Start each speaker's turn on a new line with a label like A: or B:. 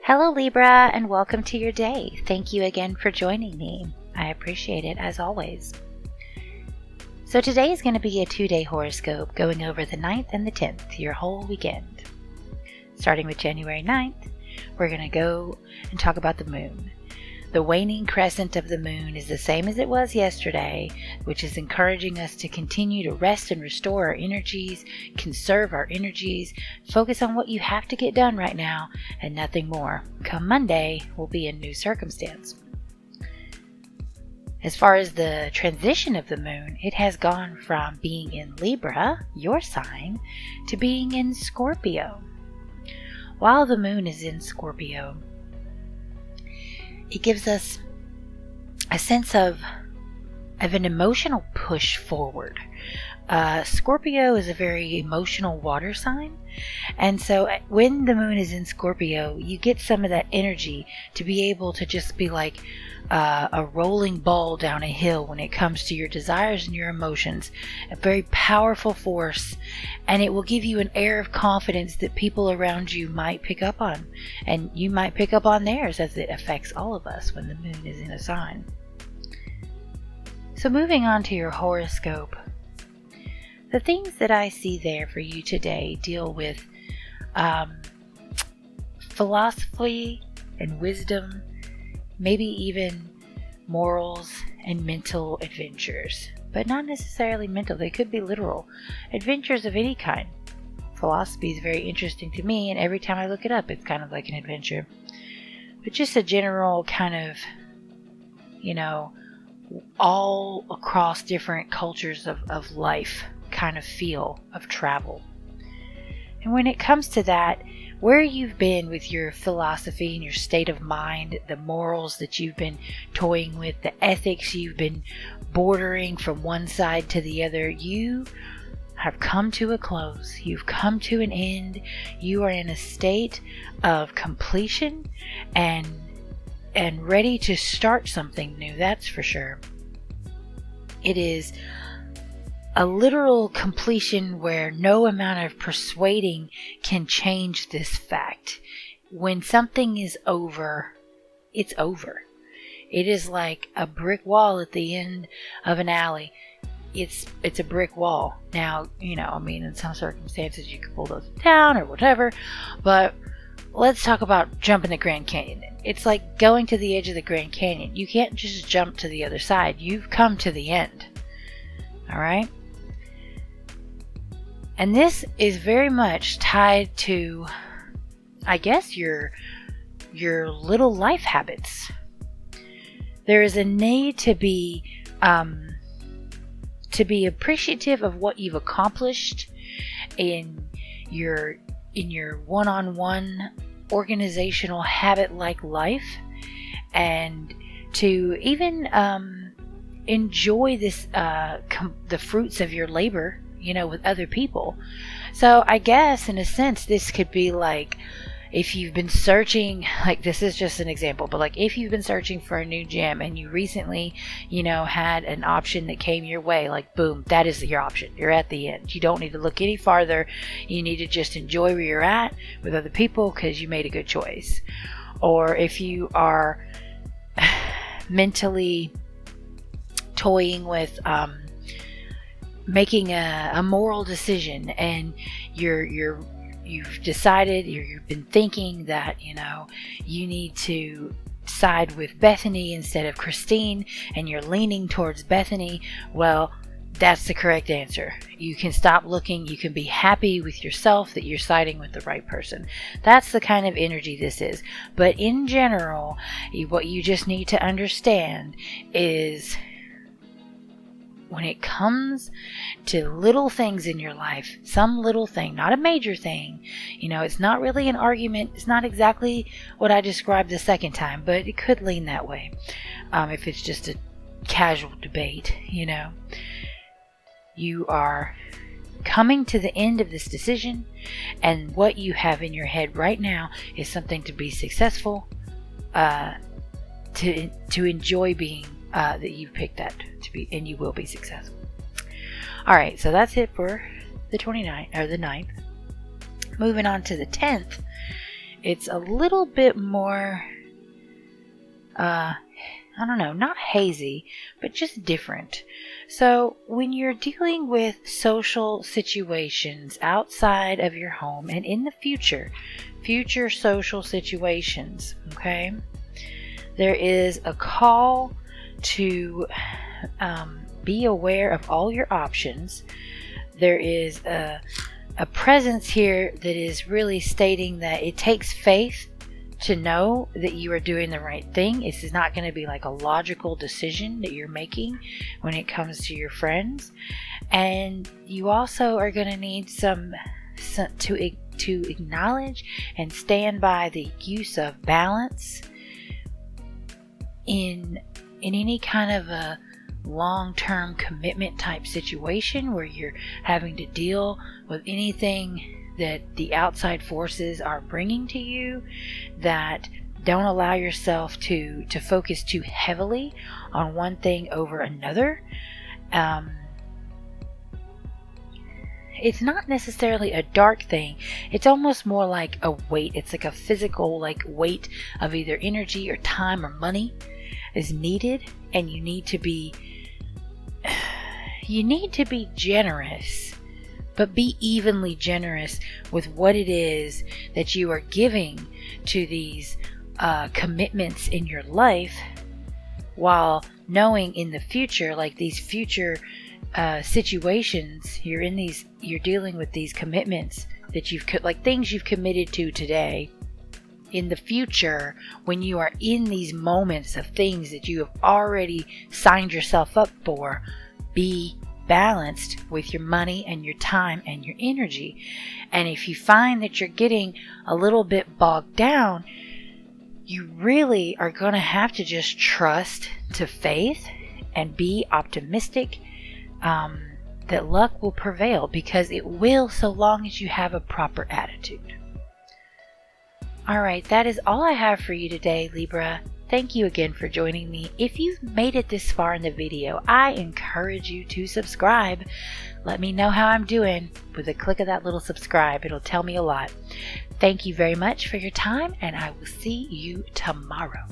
A: Hello Libra, and welcome to your day. Thank you again for joining me. I appreciate it as always. So today is going to be a 2-day horoscope going over the 9th and the 10th, your whole weekend. Starting with January 9th, we're going to go and talk about the moon. The waning crescent of the moon is the same as it was yesterday, which is encouraging us to continue to rest and restore our energies, conserve our energies, focus on what you have to get done right now, and nothing more. Come Monday, we'll be in new circumstance. As far as the transition of the moon, it has gone from being in Libra, your sign, to being in Scorpio. While the moon is in Scorpio, it gives us a sense of an emotional push forward. Scorpio is a very emotional water sign, and so when the moon is in Scorpio, you get some of that energy to be able to just be like a rolling ball down a hill when it comes to your desires and your emotions. A very powerful force, and it will give you an air of confidence that people around you might pick up on, and you might pick up on theirs, as it affects all of us when the moon is in a sign. So moving on to your horoscope, the things that I see there for you today deal with philosophy and wisdom, maybe even morals and mental adventures, but not necessarily mental. They could be literal adventures of any kind. Philosophy is very interesting to me, and every time I look it up, it's kind of like an adventure. But just a general kind of, all across different cultures of life kind of feel of travel. And when it comes to that, where you've been with your philosophy and your state of mind, the morals that you've been toying with, the ethics you've been bordering from one side to the other, you have come to a close. You've come to an end. You are in a state of completion and ready to start something new, that's for sure. It is a literal completion where no amount of persuading can change this fact. When something is over, it's over. It is like a brick wall at the end of an alley. It's a brick wall. Now, in some circumstances you could pull those down or whatever, but let's talk about jumping the Grand Canyon. It's like going to the edge of the Grand Canyon. You can't just jump to the other side. You've come to the end. All right? And this is very much tied to, I guess, your little life habits. There is a need to be appreciative of what you've accomplished in your one-on-one organizational habit-like life, and to even enjoy this the fruits of your labor, with other people. So I guess in a sense this could be like, if you've been searching, like, this is just an example, but like if you've been searching for a new gym and you recently had an option that came your way, like boom, that is your option. You're at the end. You don't need to look any farther. You need to just enjoy where you're at with other people because you made a good choice. Or if you are mentally toying with making a moral decision, and you've decided, you've been thinking that you need to side with Bethany instead of Christine, and you're leaning towards Bethany, well, that's the correct answer. You can stop looking. You can be happy with yourself that you're siding with the right person. That's the kind of energy this is. But in general, what you just need to understand is, when it comes to little things in your life, some little thing, not a major thing, it's not really an argument. It's not exactly what I described the second time, but it could lean that way. If it's just a casual debate, you are coming to the end of this decision, and what you have in your head right now is something to be successful, to enjoy being, that you've picked that to be, and you will be successful. All right, so that's it for the 29th or the 9th. Moving on to the 10th, it's a little bit more, I don't know, not hazy, but just different. So when you're dealing with social situations outside of your home and in the future social situations, okay, there is a call to be aware of all your options. There is a presence here that is really stating that it takes faith to know that you are doing the right thing. This is not going to be like a logical decision that you're making when it comes to your friends. And you also are going to need some to acknowledge and stand by the use of balance in any kind of a long-term commitment type situation where you're having to deal with anything that the outside forces are bringing to you. That don't allow yourself to focus too heavily on one thing over another. It's not necessarily a dark thing. It's almost more like a weight. It's like a physical weight of either energy or time or money is needed, and you need to be generous, but be evenly generous with what it is that you are giving to these commitments in your life, while knowing in the future, like these future situations, you're dealing with these commitments that things you've committed to today. In the future, when you are in these moments of things that you have already signed yourself up for, be balanced with your money and your time and your energy. And if you find that you're getting a little bit bogged down, you really are going to have to just trust to faith and be optimistic that luck will prevail, because it will, so long as you have a proper attitude. Alright, that is all I have for you today, Libra. Thank you again for joining me. If you've made it this far in the video, I encourage you to subscribe. Let me know how I'm doing with a click of that little subscribe. It'll tell me a lot. Thank you very much for your time, and I will see you tomorrow.